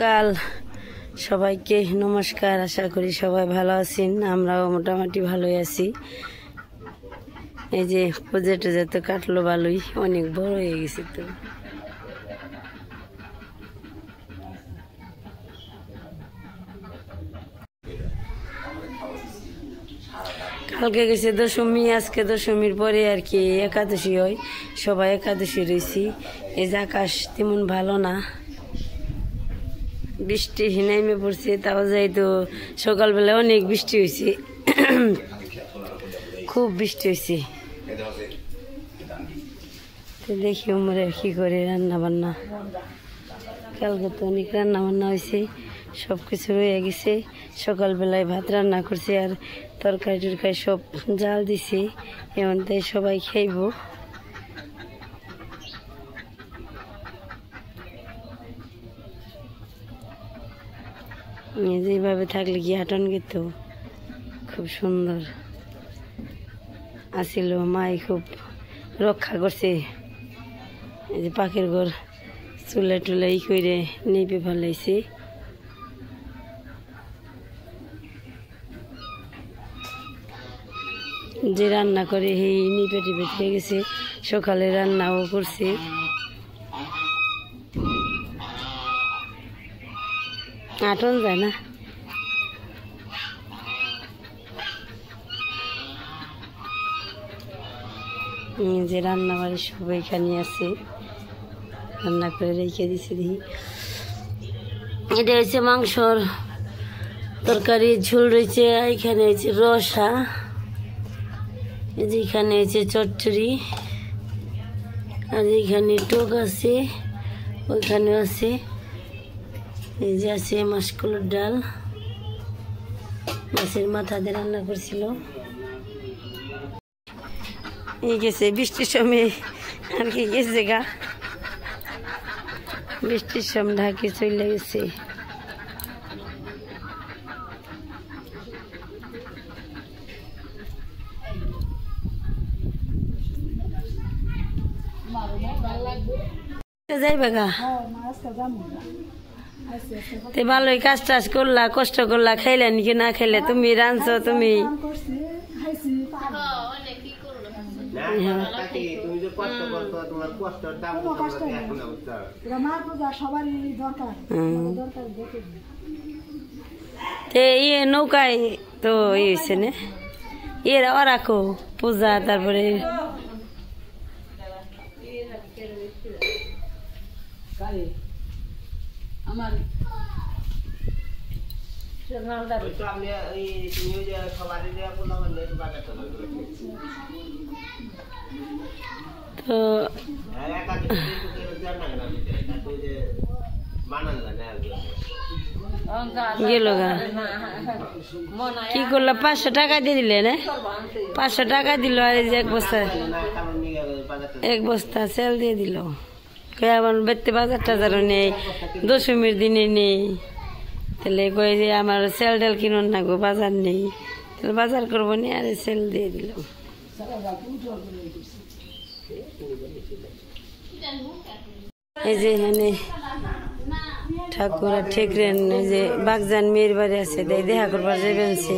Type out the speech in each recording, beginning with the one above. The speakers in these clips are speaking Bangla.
কাল সবাইকে নমস্কার। আশা করি সবাই ভালো আছেন, আমরাও মোটামুটি ভালোই আছি। এই যে প্রজেক্টে যত কাটলো ভালোই, অনেক বড় হয়ে গেছে। তো কালকে গেছে দশমী, আজকে দশমীর পরে আর কি একাদশী হয়, সবাই একাদশী রয়েছি। এই যে আকাশ তেমন ভালো না, বৃষ্টি নেমে পড়ছে, তাও যাই তো সকালবেলা অনেক বৃষ্টি হয়েছে, খুব বৃষ্টি হয়েছে। তো দেখি উমরে কি করে রান্না বান্না, কালকে তো অনেক রান্না বান্না হয়েছে, সব কিছু রয়ে গেছে। সকালবেলায় ভাত রান্না করছে আর তরকারি টরকারি সব জাল দিছে, এমন তাই সবাই খাইব। যেভাবে থাকলে কি হাটন গেত, খুব সুন্দর আসিল। মাই খুব রক্ষা করছে, এই যে পাখির ঘর চুলা টুলা ই করে নিপে ফেলাইছে। যে রান্না করে সেই নিপে টিপে থেকে গেছে, সকালে রান্নাও করছে। আটন যায় না, যে রান্না বাড়ি সব এখানে আছে, রান্না করে রেখে দিছি। দেখি এটা হচ্ছে মাংসর তরকারি, ঝোল রয়েছে, এখানে হচ্ছে রসা, এই যে এখানে হচ্ছে চচ্চড়ি, আর এইখানে টক আছে, ওইখানে আছে, এই যে আছে মাসকলার ডাল, মাছের মাথা দিয়ে রান্না করছিল। এই গেছে বৃষ্টির সময় আর কি গেছে গা, বৃষ্টির সময় ঢাকে চলে গেছে। যাইবে গা তে ভালোই কাজ টাজ করলা, কষ্ট করলা, খাইলে নাকি না খাইলে? তুমি রাঁধছো, তুমি ইয়ে নৌকায় তো ইয়েছে না, এরা রাখো পূজা, তারপরে আমার তো গেল গা, কি করলো? 500 টাকা দিয়ে দিলে না? 500 টাকা দিল, আর এই যে এক বস্তা সেল দিয়ে দিল। আমার বেতে বাজার টাজারও নেই, দশমীর দিনে নেই, তাহলে কই যে আমার সেল টেল কিনুন না গো, বাজার নেই, তাহলে বাজার করবো নি, আর সেল দিয়ে দিল। এই যে এখানে ঠাকুর ঠেকরেন, এই যে বাগজান মেয়ের বাড়ি আছে, তাই দেখা করবার যাবেন। সে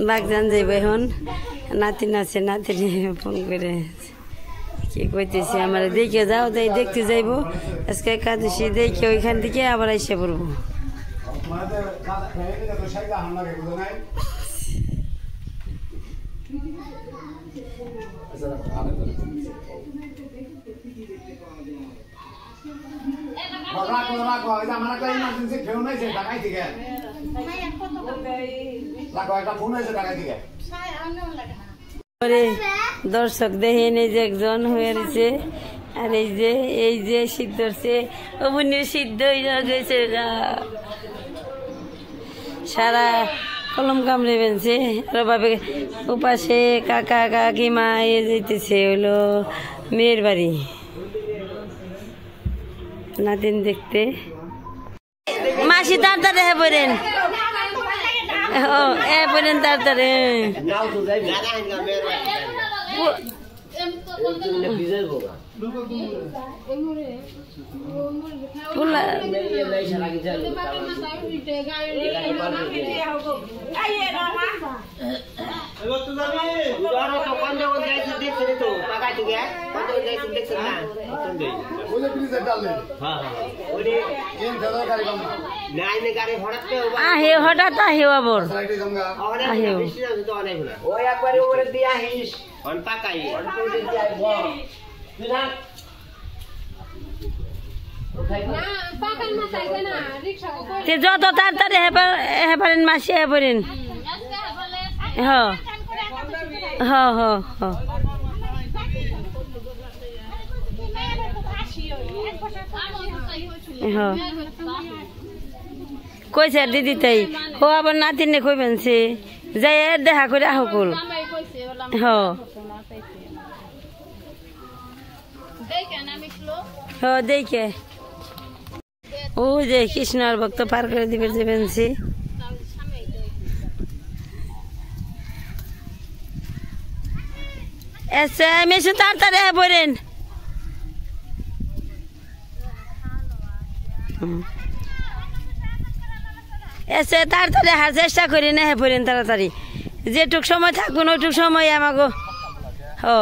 বাগজান যাইব এখন, নাতি নাচে, নাতি ফোন করে কি কইতেছে আমার, দেখে যাও, তাই দেখতে যাইব আজকে একাদশী, দেখে ওইখান থেকে আবার এসে পড়বো। দর্শক দেখেন, এই যে একজন হয়ে রয়েছে, আর এই যে সিদ্ধ হচ্ছে, অবনীর সিদ্ধ হয়ে গেছে, সারা কলম কামড়ে বেনছে। আর ভাবে উপাসে কাকা কাকিমা এ যেতেছে হলো মেয়ের বাড়ি নাতিন দেখতে। মাসি তাড়াতাড়ি হ্যাঁ বলেন, ও এ বলেন তাড়াতাড়ি। আহে হঠাৎ আহে আবার যত তাড়াতাড়ি হেপারেন মাসি হেপারেন হ হ হ হ কইছে দিদি তাই হো আবার নাতিনে কইবেন সে যাই দেখা করে আহকুল হ হ দেখে ও যে কৃষ্ণর ভক্ত পার করে দিবে যাবেন সে এসে মেশু তাড়াতাড়ি বলেন এসে তাড়াতাড়ি হার চেষ্টা করি না হে পড়েন তাড়াতাড়ি যেটুক সময় থাকুন ওইটুক সময় আমাকে ও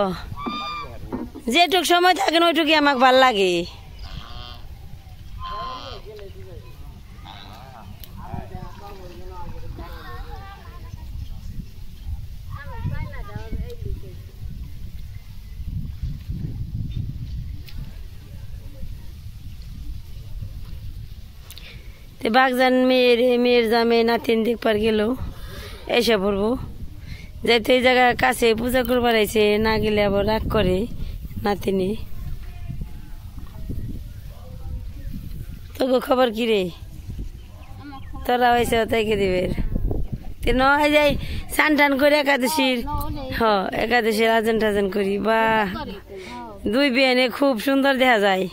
যেটুক সময় থাকেন ওইটুকুই আমাকে ভাল লাগে বাগজান মেয়ের জামে নাতিন দিক পার গেল এসে পড়বো যাইতে এই জায়গা কাছে পূজা করবার আইছে না গেলে আবার রাগ করে নাতিনি তোকে খবর কি রে তোরা হয়েছে তাইকে দিবে নয় যাই স্নান টান করে একাদশীর একাদশীর আয়োজন টাজন করি বা দুই বিয়ানে খুব সুন্দর দেখা যায়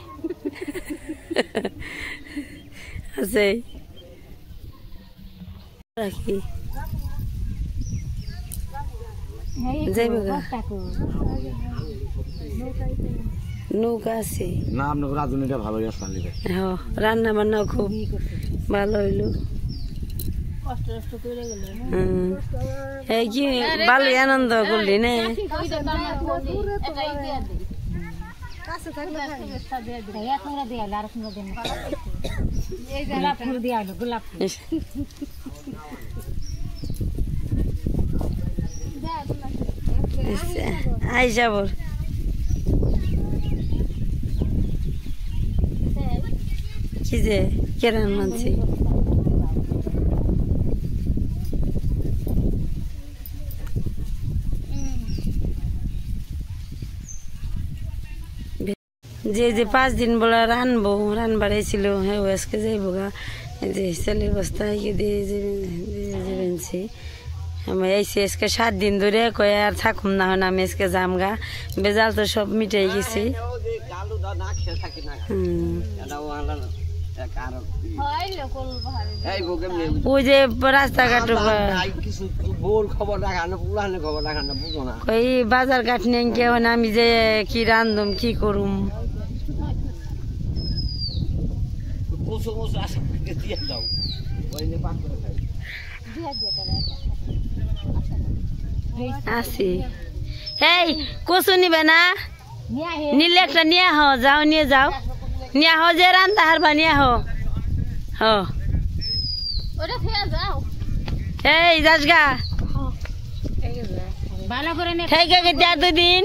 আছে রাখি নৌকা আছে না আপনার রাজনীতিটা ভালো রান্না বান্নাও খুব ভালো হইলো কি ভালোই আনন্দ করলি না আই যাব কি যে কেরান মানছি যে 5 দিন বলা রানবার ছিল হ্যাঁ আজকে যাইব গা যে ছেলের বস্তা দিয়ে যাবেনছি আমি আইসি আজকে 7 দিন ধরে কয়ে আর থাকুম না হন আমি আজকে যাম গা বেজাল তো সব মিটাই গেছি ওই যে রাস্তাঘাট ওই বাজার ঘাট নেই কেমন আমি যে কি রান্ধুম কি করুম আসি এই কচু নিবে না নিলে একটা নিয়ে আহ যাও নিয়ে যাও নিয়ে আহ যে রান্না হারবা নিয়ে আহ এই যাস গা দুদিন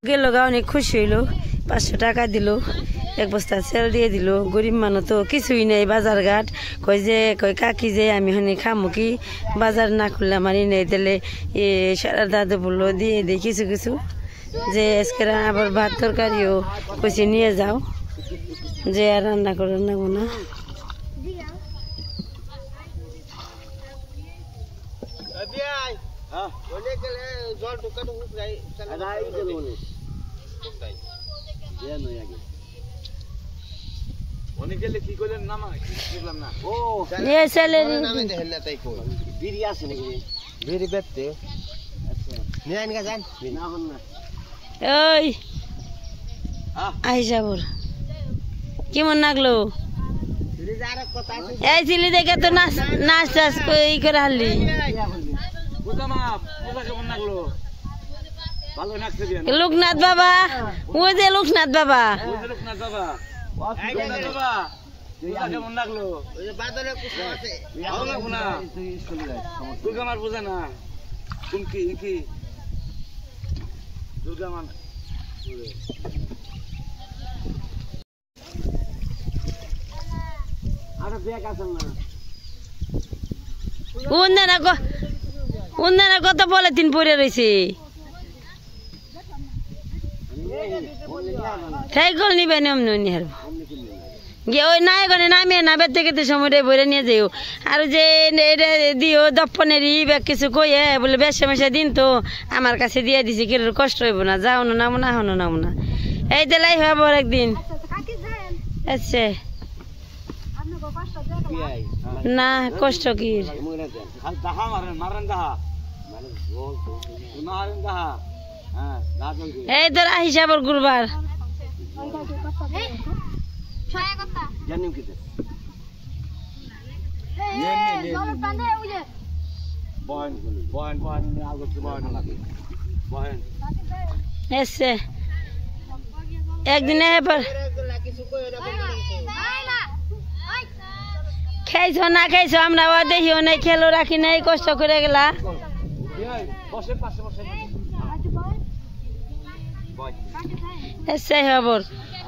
গেল গা অনেক খুশি হইলো 500 টাকা দিল 1 বস্তা সেল দিয়ে দিল গরিব মানুষ তো কিছুই নেই বাজার ঘাট কই কাকি যে আমি হনে খামো কি বাজার না করলে আমার নেই দিলে সারা দাদু বললো দিয়ে দিই কিছু কিছু যে আজকে আবার ভাত তরকারিও কইছে নিয়ে যাও যে আর রান্না করে নেবো না বেরি বেতে নিয়ে আইন গাজান না হন না ওই আইসাবর কেমন লাগলো এই ছিলি দেখে তো নাচ টাচ ই করে হারলি লোকনাথ বাবা ওই যে লোকনাথ বাবা কেমন লাগলো দুর্গামার বোঝা না কোন কি দুর্গামান আরে ব্যাগ আসল না উন্দানা কত পলিথিন পরে রয়েছে সাইকেল নিবে অমনি অমনি হারবো গিয়ে ওই না এখানে নামিয়ে না বের থেকে সময়টা ভরে নিয়ে যাও আর যে এটা দিও দপ্পনেরই ব্যাগ কিছু কইয়ে বলে বেশ মেশা দিন তো আমার কাছে দিয়ে দিছি কি কষ্ট হইব না যাও না নামো না হনো নামো না এই দিলাই হবো একদিন আচ্ছা না কষ্ট কি এই তোর হিসাবর গুরবার একদিন খাইছ না খাইছ আমরা দেখিও নাই খেলো রাখি নাই কষ্ট করে গেলা এসে খবর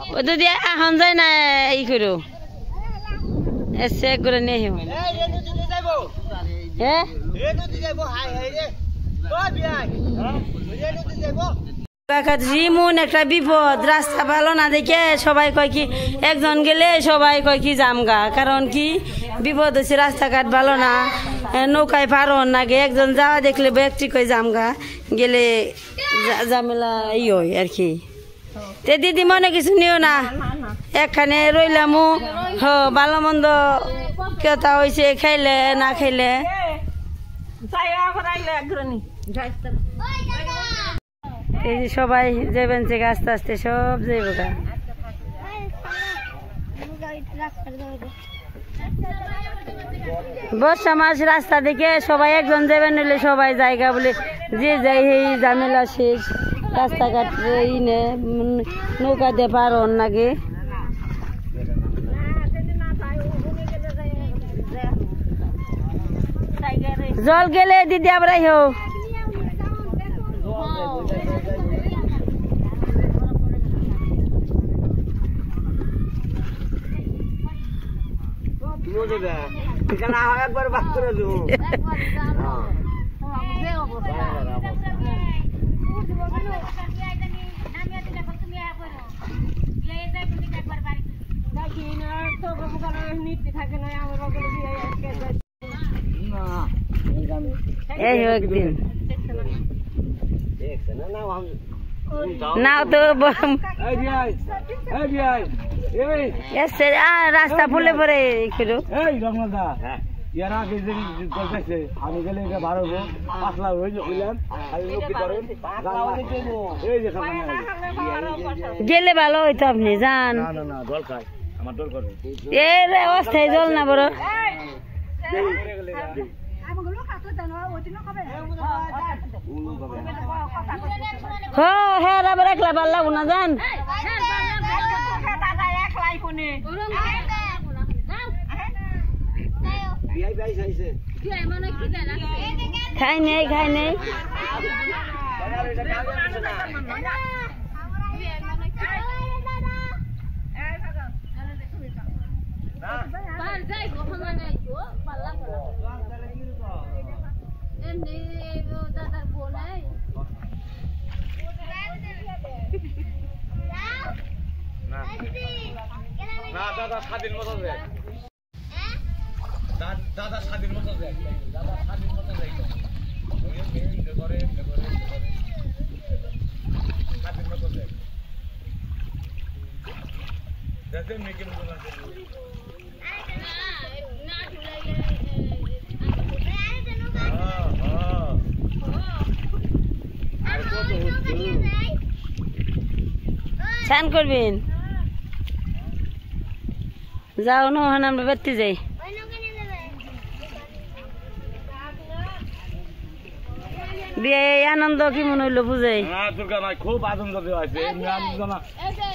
ও যদি এখন যায় না ই করো এসে করে নিয়ে হ্যাঁ রিমন একটা বিপদ রাস্তা ভালো না দেখে সবাই কয় কি একজন গেলে সবাই কয় কি জামগা কারণ কি বিপদ হচ্ছে রাস্তাঘাট ভালো না নৌকায় পার হন না গে একজন যাওয়া দেখলে ব্যক্তি কয় জামগা গেলে ঝামেলা ই হয় আর কি তে দিদি মনে কিছু নিও না এখানে রইলামও ভালো মন্দ কেতা হয়েছে খাইলে না খাইলে এই যে সবাই যাবেন থেকে আস্তে আস্তে সব যাইব বর্ষা মাস রাস্তা দেখে সবাই একজন যাবেন হইলে সবাই জায়গা বলে যে যাই এই ঝামেলা শেষ রাস্তাঘাট ইনে নৌকা দিয়ে পার হন নাগে জল গেলে দিদি আবার হো একবার বাদ করে দেবো একদিন নাও তো রাস্তা ফুলে পরে আমি গেলে বারো 5 লাখ গেলে ভালো হইতো আপনি যান এ অবস্থায় জল না বড় হ্যাঁ আবার একলা ভাল লাগবো না যান খাই নেই দাদা স্বাধীন মতো দাদা স্বাধীন মতো স্নান করবেন? যাও না, ওখানে আমরা বেড়তে যাই। বিয়ে আনন্দ কি মনে হইলো বুঝাই? দুর্গা মায় খুব আনন্দ দেওয়া আছে।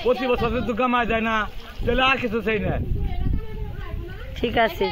প্রতি বছর দুর্গা মায় যায় না, তাহলে আর কিছু চাই না। ঠিক আছে।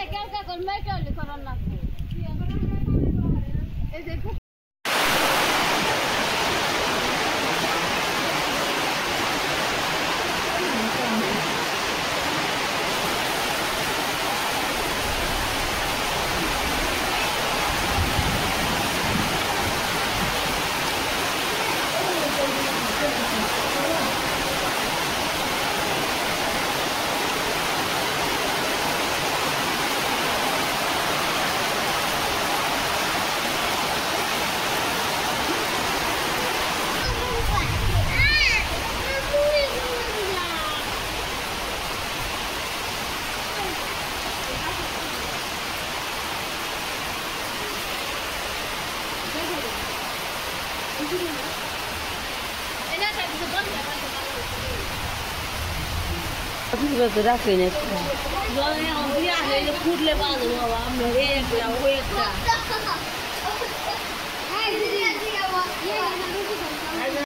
রাখবেন ফুটলে বাঁধবো।